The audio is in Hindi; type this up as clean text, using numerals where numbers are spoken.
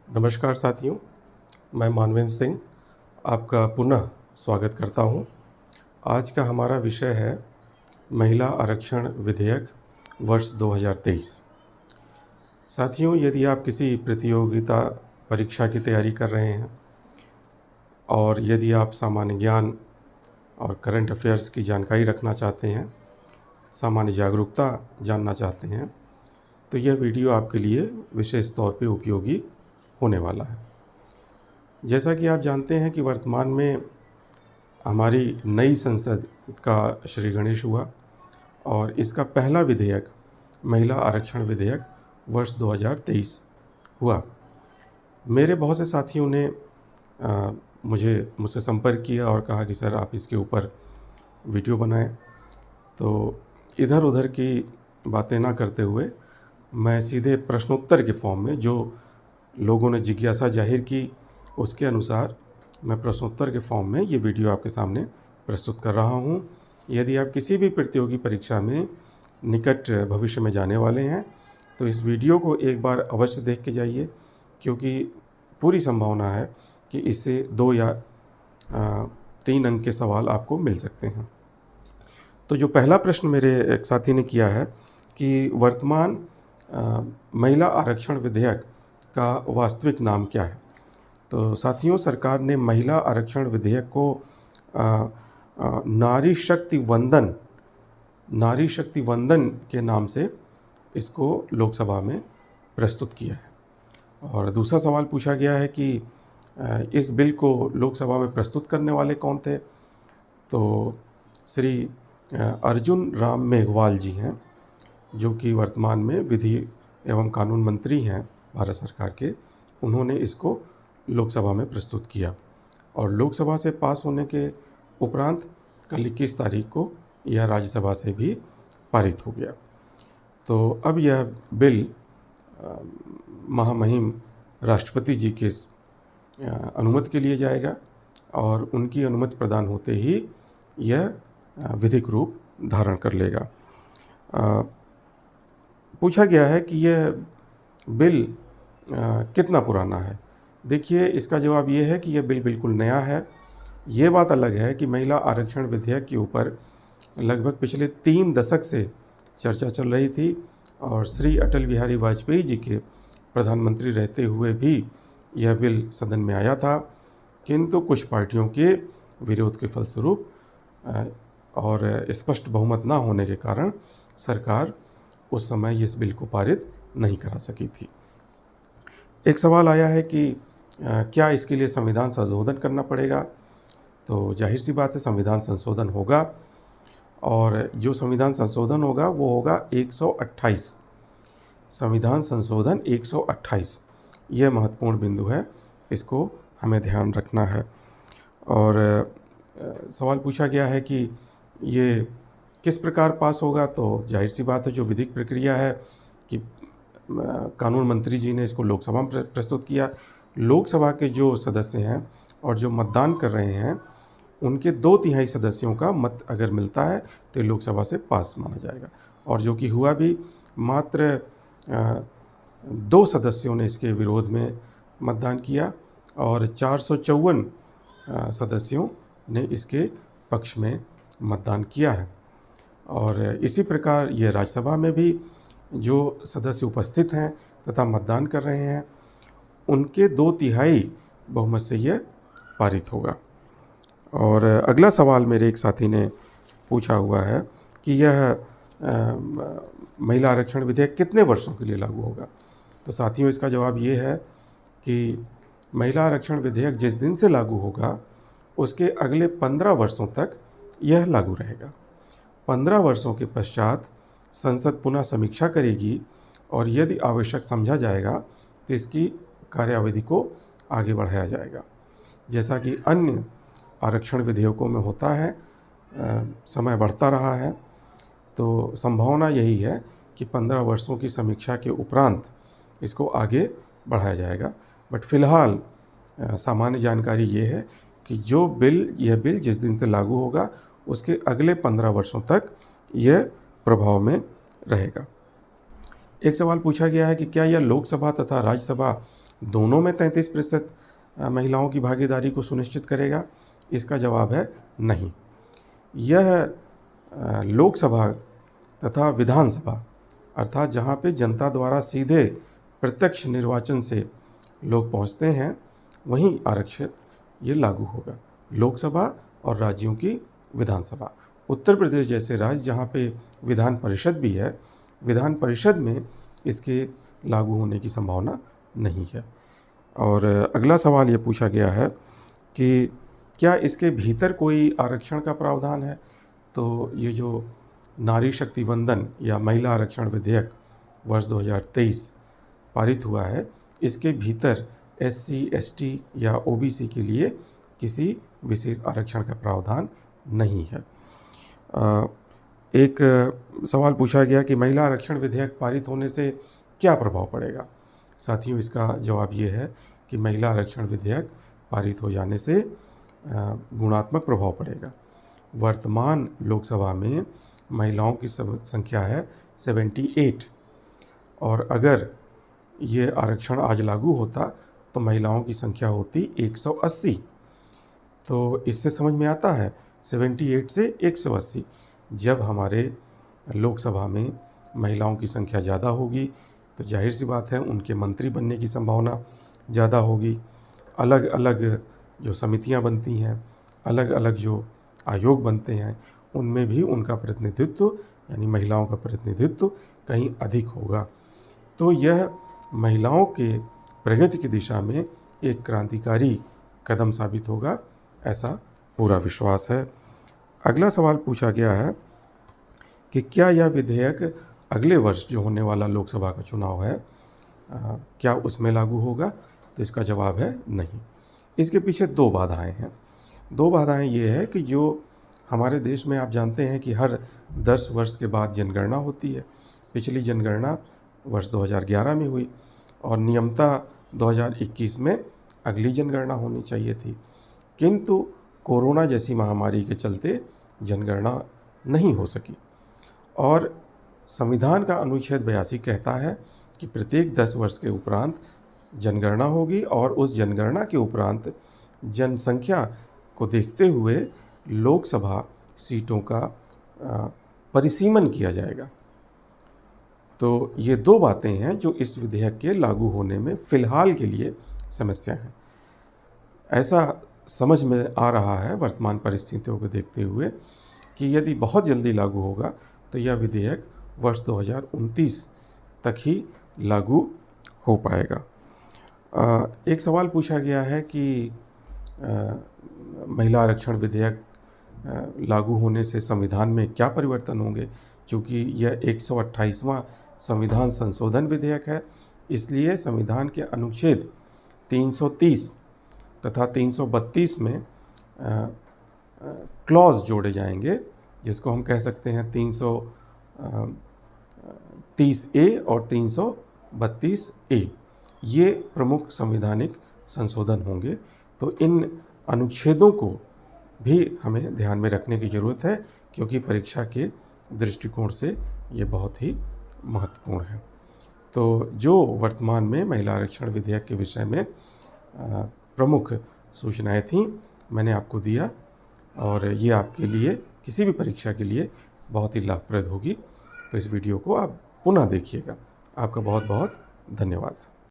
नमस्कार साथियों, मैं मानवेंद्र सिंह आपका पुनः स्वागत करता हूं। आज का हमारा विषय है महिला आरक्षण विधेयक वर्ष 2023। साथियों, यदि आप किसी प्रतियोगिता परीक्षा की तैयारी कर रहे हैं और यदि आप सामान्य ज्ञान और करंट अफेयर्स की जानकारी रखना चाहते हैं, सामान्य जागरूकता जानना चाहते हैं, तो यह वीडियो आपके लिए विशेष तौर पे उपयोगी होने वाला है। जैसा कि आप जानते हैं कि वर्तमान में हमारी नई संसद का श्री गणेश हुआ और इसका पहला विधेयक महिला आरक्षण विधेयक वर्ष 2023 हुआ। मेरे बहुत से साथियों ने मुझसे संपर्क किया और कहा कि सर आप इसके ऊपर वीडियो बनाएं। तो इधर उधर की बातें ना करते हुए मैं सीधे प्रश्नोत्तर के फॉर्म में, जो लोगों ने जिज्ञासा जाहिर की उसके अनुसार मैं प्रश्नोत्तर के फॉर्म में ये वीडियो आपके सामने प्रस्तुत कर रहा हूँ। यदि आप किसी भी प्रतियोगी परीक्षा में निकट भविष्य में जाने वाले हैं तो इस वीडियो को एक बार अवश्य देख के जाइए, क्योंकि पूरी संभावना है कि इससे 2 या 3 अंक के सवाल आपको मिल सकते हैं। तो जो पहला प्रश्न मेरे एक साथी ने किया है कि वर्तमान महिला आरक्षण विधेयक का वास्तविक नाम क्या है। तो साथियों, सरकार ने महिला आरक्षण विधेयक को नारी शक्ति वंदन के नाम से इसको लोकसभा में प्रस्तुत किया है। और दूसरा सवाल पूछा गया है कि इस बिल को लोकसभा में प्रस्तुत करने वाले कौन थे। तो श्री अर्जुन राम मेघवाल जी हैं, जो कि वर्तमान में विधि एवं कानून मंत्री हैं भारत सरकार के। उन्होंने इसको लोकसभा में प्रस्तुत किया और लोकसभा से पास होने के उपरांत कल 21 तारीख को यह राज्यसभा से भी पारित हो गया। तो अब यह बिल महामहिम राष्ट्रपति जी के अनुमति के लिए जाएगा और उनकी अनुमति प्रदान होते ही यह विधिक रूप धारण कर लेगा। पूछा गया है कि यह बिल कितना पुराना है। देखिए, इसका जवाब ये है कि यह बिल बिल्कुल नया है। ये बात अलग है कि महिला आरक्षण विधेयक के ऊपर लगभग पिछले 3 दशक से चर्चा चल रही थी और श्री अटल बिहारी वाजपेयी जी के प्रधानमंत्री रहते हुए भी यह बिल सदन में आया था, किंतु कुछ पार्टियों के विरोध के फलस्वरूप और स्पष्ट बहुमत न होने के कारण सरकार उस समय इस बिल को पारित नहीं करा सकी थी। एक सवाल आया है कि क्या इसके लिए संविधान संशोधन करना पड़ेगा। तो जाहिर सी बात है, संविधान संशोधन होगा और जो संविधान संशोधन होगा वो होगा 128। संविधान संशोधन 128, यह महत्वपूर्ण बिंदु है, इसको हमें ध्यान रखना है। और सवाल पूछा गया है कि ये किस प्रकार पास होगा। तो जाहिर सी बात है, जो विधिक प्रक्रिया है कि कानून मंत्री जी ने इसको लोकसभा में प्रस्तुत किया। लोकसभा के जो सदस्य हैं और जो मतदान कर रहे हैं, उनके 2/3 सदस्यों का मत अगर मिलता है तो लोकसभा से पास माना जाएगा। और जो कि हुआ भी, मात्र 2 सदस्यों ने इसके विरोध में मतदान किया और 454 सदस्यों ने इसके पक्ष में मतदान किया है। और इसी प्रकार ये राज्यसभा में भी जो सदस्य उपस्थित हैं तथा मतदान कर रहे हैं, उनके 2/3 बहुमत से यह पारित होगा। और अगला सवाल मेरे एक साथी ने पूछा हुआ है कि यह महिला आरक्षण विधेयक कितने वर्षों के लिए लागू होगा। तो साथियों, इसका जवाब ये है कि महिला आरक्षण विधेयक जिस दिन से लागू होगा उसके अगले 15 वर्षों तक यह लागू रहेगा। 15 वर्षों के पश्चात संसद पुनः समीक्षा करेगी और यदि आवश्यक समझा जाएगा तो इसकी कार्यावधि को आगे बढ़ाया जाएगा। जैसा कि अन्य आरक्षण विधेयकों में होता है, समय बढ़ता रहा है, तो संभावना यही है कि 15 वर्षों की समीक्षा के उपरांत इसको आगे बढ़ाया जाएगा। बट फिलहाल सामान्य जानकारी ये है कि यह बिल जिस दिन से लागू होगा उसके अगले 15 वर्षों तक यह प्रभाव में रहेगा। एक सवाल पूछा गया है कि क्या यह लोकसभा तथा राज्यसभा दोनों में 33% महिलाओं की भागीदारी को सुनिश्चित करेगा? इसका जवाब है नहीं। यह लोकसभा तथा विधानसभा अर्थात जहाँ पे जनता द्वारा सीधे प्रत्यक्ष निर्वाचन से लोग पहुँचते हैं, वहीं आरक्षण ये लागू होगा। लोकसभा और राज्यों की विधानसभा, उत्तर प्रदेश जैसे राज्य जहाँ पे विधान परिषद भी है, विधान परिषद में इसके लागू होने की संभावना नहीं है। और अगला सवाल ये पूछा गया है कि क्या इसके भीतर कोई आरक्षण का प्रावधान है? तो ये जो नारी शक्ति वंदन या महिला आरक्षण विधेयक वर्ष 2023 पारित हुआ है, इसके भीतर SC, ST या OBC के लिए किसी विशेष आरक्षण का प्रावधान नहीं है। एक सवाल पूछा गया कि महिला आरक्षण विधेयक पारित होने से क्या प्रभाव पड़ेगा? साथियों, इसका जवाब ये है कि महिला आरक्षण विधेयक पारित हो जाने से गुणात्मक प्रभाव पड़ेगा। वर्तमान लोकसभा में महिलाओं की संख्या है 78 और अगर ये आरक्षण आज लागू होता तो महिलाओं की संख्या होती 180। तो इससे समझ में आता है 78 से 180। जब हमारे लोकसभा में महिलाओं की संख्या ज़्यादा होगी तो जाहिर सी बात है उनके मंत्री बनने की संभावना ज़्यादा होगी। अलग अलग जो समितियां बनती हैं, अलग अलग जो आयोग बनते हैं, उनमें भी उनका प्रतिनिधित्व यानी महिलाओं का प्रतिनिधित्व कहीं अधिक होगा। तो यह महिलाओं के प्रगति की दिशा में एक क्रांतिकारी कदम साबित होगा, ऐसा पूरा विश्वास है। अगला सवाल पूछा गया है कि क्या यह विधेयक अगले वर्ष जो होने वाला लोकसभा का चुनाव है क्या उसमें लागू होगा? तो इसका जवाब है नहीं। इसके पीछे दो बाधाएं हैं। दो बाधाएं ये है कि जो हमारे देश में आप जानते हैं कि हर 10 वर्ष के बाद जनगणना होती है। पिछली जनगणना वर्ष 2011 में हुई और नियमतः 2021 में अगली जनगणना होनी चाहिए थी, किंतु कोरोना जैसी महामारी के चलते जनगणना नहीं हो सकी। और संविधान का अनुच्छेद 82 कहता है कि प्रत्येक 10 वर्ष के उपरांत जनगणना होगी और उस जनगणना के उपरांत जनसंख्या को देखते हुए लोकसभा सीटों का परिसीमन किया जाएगा। तो ये दो बातें हैं जो इस विधेयक के लागू होने में फ़िलहाल के लिए समस्या हैं। ऐसा समझ में आ रहा है वर्तमान परिस्थितियों को देखते हुए कि यदि बहुत जल्दी लागू होगा तो यह विधेयक वर्ष 2029 तक ही लागू हो पाएगा। एक सवाल पूछा गया है कि महिला आरक्षण विधेयक लागू होने से संविधान में क्या परिवर्तन होंगे। चूँकि यह 128वां संविधान संशोधन विधेयक है, इसलिए संविधान के अनुच्छेद 330 तथा 332 में क्लॉज जोड़े जाएंगे, जिसको हम कह सकते हैं 330A और 332A। ये प्रमुख संवैधानिक संशोधन होंगे। तो इन अनुच्छेदों को भी हमें ध्यान में रखने की ज़रूरत है, क्योंकि परीक्षा के दृष्टिकोण से ये बहुत ही महत्वपूर्ण है। तो जो वर्तमान में महिला आरक्षण विधेयक के विषय में प्रमुख सूचनाएं थीं, मैंने आपको दिया और ये आपके लिए किसी भी परीक्षा के लिए बहुत ही लाभप्रद होगी। तो इस वीडियो को आप पुनः देखिएगा। आपका बहुत बहुत धन्यवाद।